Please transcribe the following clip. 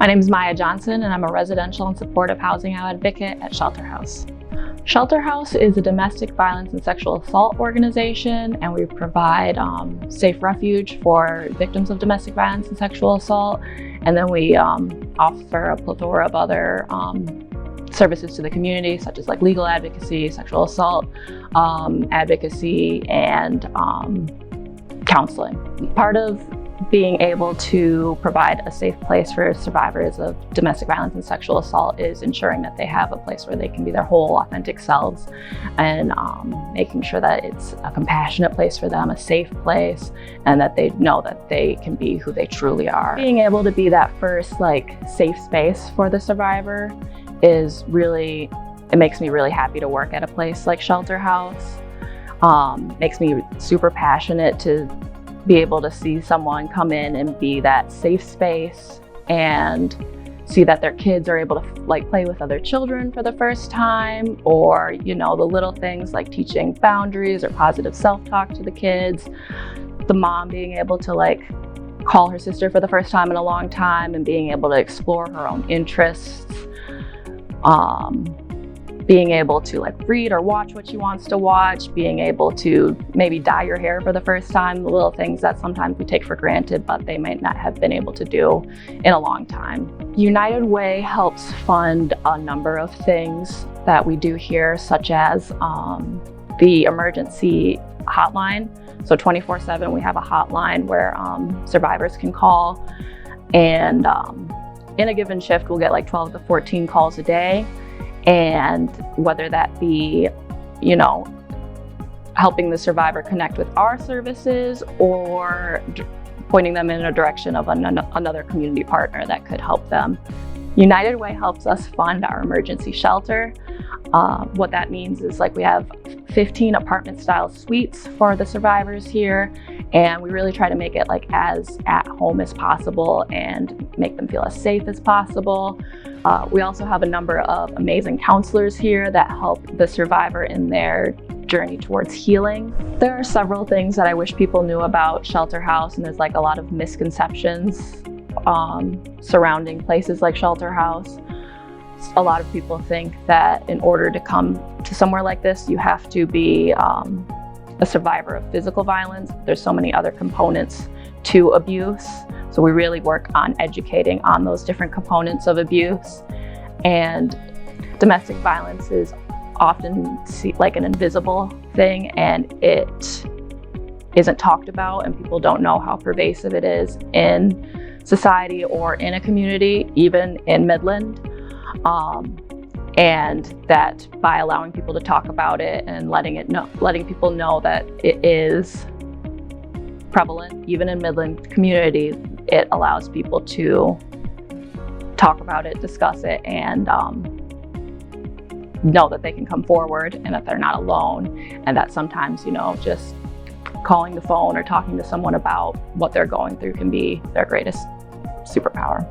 My name is Maya Johnson, and I'm a residential and supportive housing advocate at Shelterhouse. Shelterhouse is a domestic violence and sexual assault organization, and we provide safe refuge for victims of domestic violence and sexual assault. And then we offer a plethora of other services to the community, such as like legal advocacy, sexual assault advocacy, and counseling. Part of being able to provide a safe place for survivors of domestic violence and sexual assault is ensuring that they have a place where they can be their whole authentic selves, and making sure that it's a compassionate place for them, a safe place, and that they know that they can be who they truly are. Being able to be that first safe space for the survivor is really, it makes me really happy to work at a place like Shelterhouse. Makes me super passionate to be able to see someone come in and be that safe space and see that their kids are able to play with other children for the first time, or the little things like teaching boundaries or positive self-talk to the kids. The mom being able to call her sister for the first time in a long time and being able to explore her own interests. Being able to read or watch what she wants to watch, being able to maybe dye your hair for the first time, the little things that sometimes we take for granted, but they might not have been able to do in a long time. United Way helps fund a number of things that we do here, such as the emergency hotline. So 24/7, we have a hotline where survivors can call, and in a given shift, we'll get 12 to 14 calls a day. And whether that be, helping the survivor connect with our services or pointing them in a direction of another community partner that could help them. United Way helps us fund our emergency shelter. What that means is we have 15 apartment-style suites for the survivors here, and we really try to make it as at home as possible and make them feel as safe as possible. We also have a number of amazing counselors here that help the survivor in their journey towards healing. There are several things that I wish people knew about Shelterhouse, and there's a lot of misconceptions surrounding places like Shelterhouse. A lot of people think that in order to come to somewhere like this, you have to be a survivor of physical violence. There's so many other components to abuse. So we really work on educating on those different components of abuse. And domestic violence is often like an invisible thing, and it isn't talked about, and people don't know how pervasive it is in society or in a community, even in Midland. And that by allowing people to talk about it and letting people know that it is prevalent, even in Midland communities, it allows people to talk about it, discuss it, and know that they can come forward and that they're not alone, and that sometimes, just calling the phone or talking to someone about what they're going through can be their greatest superpower.